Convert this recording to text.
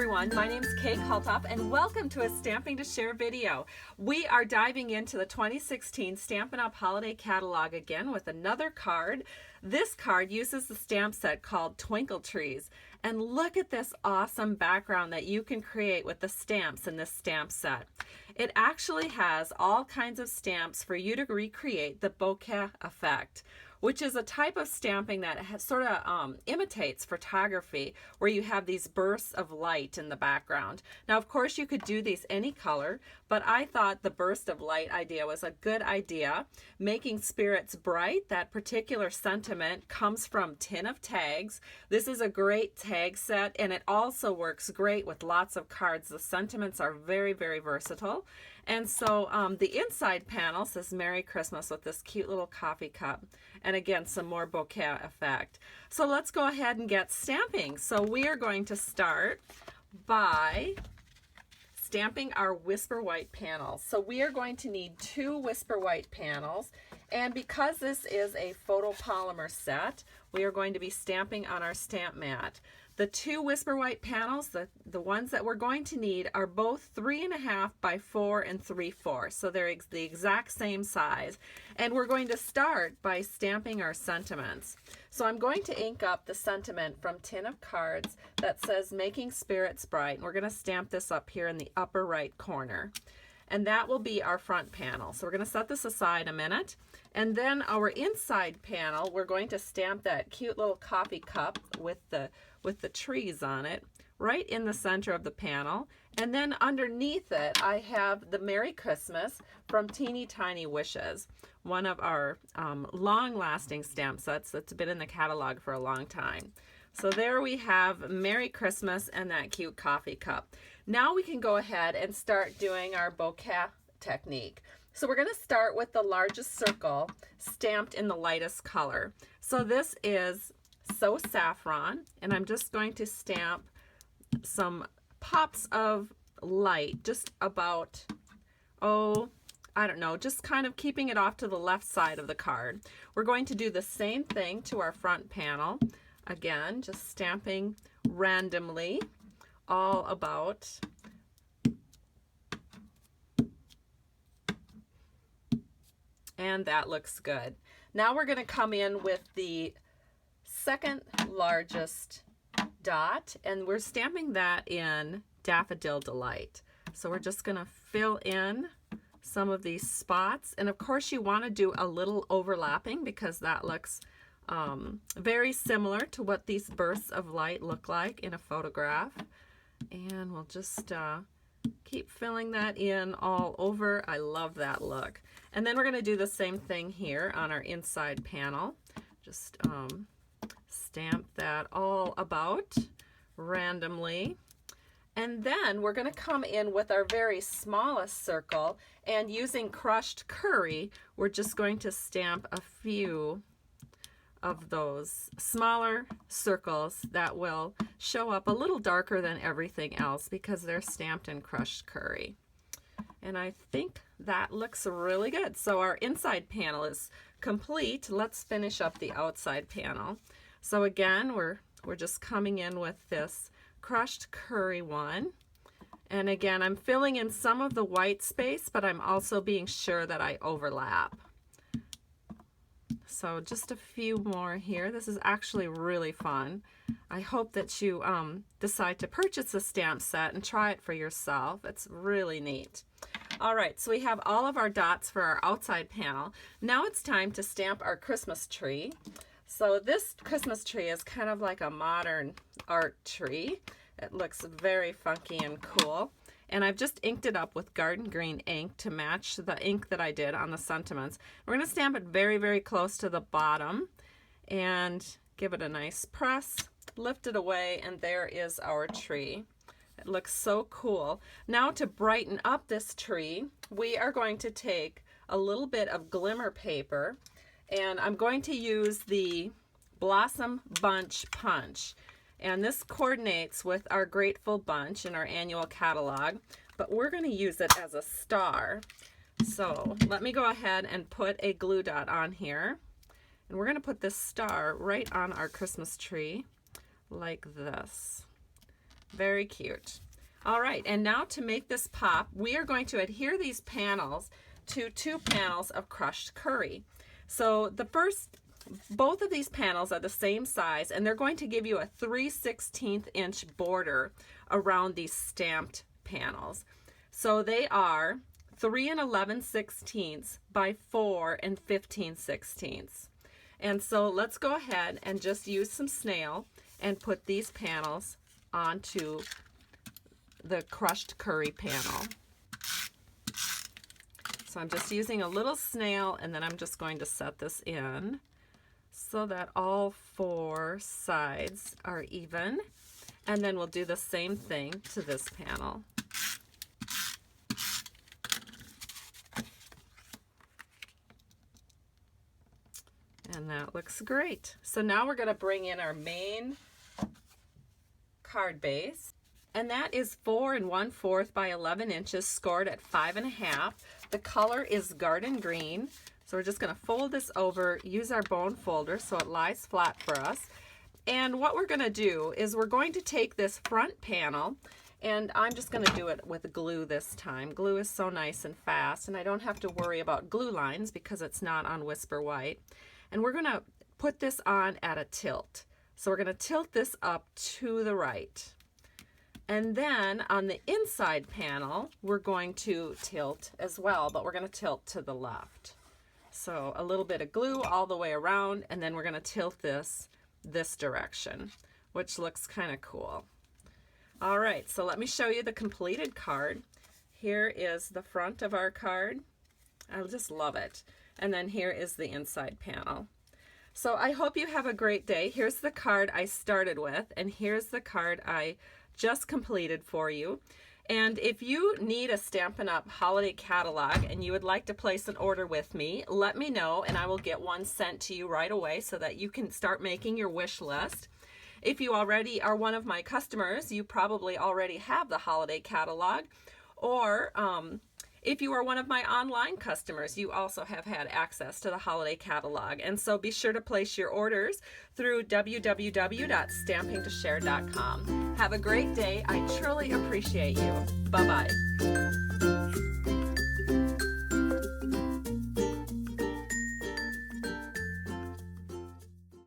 everyone, my name is Kalthoff and welcome to a Stamping to Share video. We are diving into the 2016 Stampin' Up! Holiday Catalog again with another card. This card uses the stamp set called Twinkle Trees. And look at this awesome background that you can create with the stamps in this stamp set. It actually has all kinds of stamps for you to recreate the bokeh effect, which is a type of stamping that sort of imitates photography, where you have these bursts of light in the background. Now, of course, you could do these any color, but I thought the burst of light idea was a good idea. Making spirits bright, that particular sentiment comes from Tin of Tags. This is a great tag set, and it also works great with lots of cards. The sentiments are very, very versatile. And so the inside panel says Merry Christmas with this cute little coffee cup. And again, some more bokeh effect. So let's go ahead and get stamping. So we are going to start by stamping our Whisper White panels. So we are going to need 2 Whisper White panels. And because this is a photopolymer set, we are going to be stamping on our stamp mat. The 2 Whisper White panels, the ones that we're going to need, are both 3.5 by 4 3/4. So they're the exact same size. And we're going to start by stamping our sentiments. So I'm going to ink up the sentiment from Tin of Cards that says Making Spirits Bright. And we're going to stamp this up here in the upper right corner. And that will be our front panel. So we're going to set this aside a minute. And then our inside panel, we're going to stamp that cute little coffee cup with the trees on it right in the center of the panel. And then underneath it, I have the Merry Christmas from Teeny Tiny Wishes, one of our long-lasting stamp sets that's been in the catalog for a long time. So there we have Merry Christmas and that cute coffee cup. Now we can go ahead and start doing our bokeh technique. So we're going to start with the largest circle stamped in the lightest color. So this is So Saffron, and I'm just going to stamp some pops of light, just about, I don't know, just kind of keeping it off to the left side of the card. We're going to do the same thing to our front panel. Again, just stamping randomly all about. And that looks good. Now we're going to come in with the second largest dot, and we're stamping that in Daffodil Delight. So we're just going to fill in some of these spots. And of course you want to do a little overlapping because that looks very similar to what these bursts of light look like in a photograph. And we'll just keep filling that in all over. I love that look. And then we're going to do the same thing here on our inside panel. Just stamp that all about randomly. And then we're going to come in with our very smallest circle, and using crushed curry, we're just going to stamp a few of those smaller circles that will show up a little darker than everything else because they're stamped in crushed curry. And I think that looks really good. So our inside panel is complete. Let's finish up the outside panel. So again, we're just coming in with this crushed curry one. And again, I'm filling in some of the white space, but I'm also being sure that I overlap. So just a few more here. This is actually really fun. I hope that you decide to purchase a stamp set and try it for yourself. It's really neat. All right, so we have all of our dots for our outside panel. Now it's time to stamp our Christmas tree. So this Christmas tree is kind of like a modern art tree. It looks very funky and cool. And I've just inked it up with garden green ink to match the ink that I did on the sentiments. We're going to stamp it very, very close to the bottom and give it a nice press, lift it away, and there is our tree. It looks so cool. Now to brighten up this tree, we are going to take a little bit of glimmer paper, and I'm going to use the Blossom Bunch Punch. And this coordinates with our Grateful Bunch in our annual catalog, but we're going to use it as a star. So let me go ahead and put a glue dot on here. And we're going to put this star right on our Christmas tree like this. Very cute. All right, and now to make this pop, we are going to adhere these panels to 2 panels of crushed curry. So both of these panels are the same size, and they're going to give you a 3/16 inch border around these stamped panels. So they are 3 11/16 by 4 15/16. And so let's go ahead and just use some snail and put these panels onto the crushed curry panel. So I'm just using a little snail, and then I'm just going to set this in so that all 4 sides are even. And then we'll do the same thing to this panel. And that looks great. So now we're going to bring in our main card base. And that is 4 1/4 by 11 inches, scored at 5 1/2. The color is garden green. So we're just going to fold this over, use our bone folder so it lies flat for us. And what we're going to do is we're going to take this front panel, and I'm just going to do it with glue this time. Glue is so nice and fast, and I don't have to worry about glue lines because it's not on Whisper White. And we're going to put this on at a tilt. So we're going to tilt this up to the right. And then on the inside panel, we're going to tilt as well, but we're going to tilt to the left. So a little bit of glue all the way around, and then we're going to tilt this direction, which looks kind of cool. All right, so let me show you the completed card. Here is the front of our card. I just love it. And then here is the inside panel. So I hope you have a great day. Here's the card I started with, and here's the card I just completed for you. And if you need a Stampin' Up! Holiday catalog and you would like to place an order with me, let me know and I will get one sent to you right away so that you can start making your wish list. If you already are one of my customers, you probably already have the holiday catalog. Or if you are one of my online customers, you also have had access to the holiday catalog. And so be sure to place your orders through www.stampingtoshare.com. Have a great day. I truly appreciate you. Bye-bye.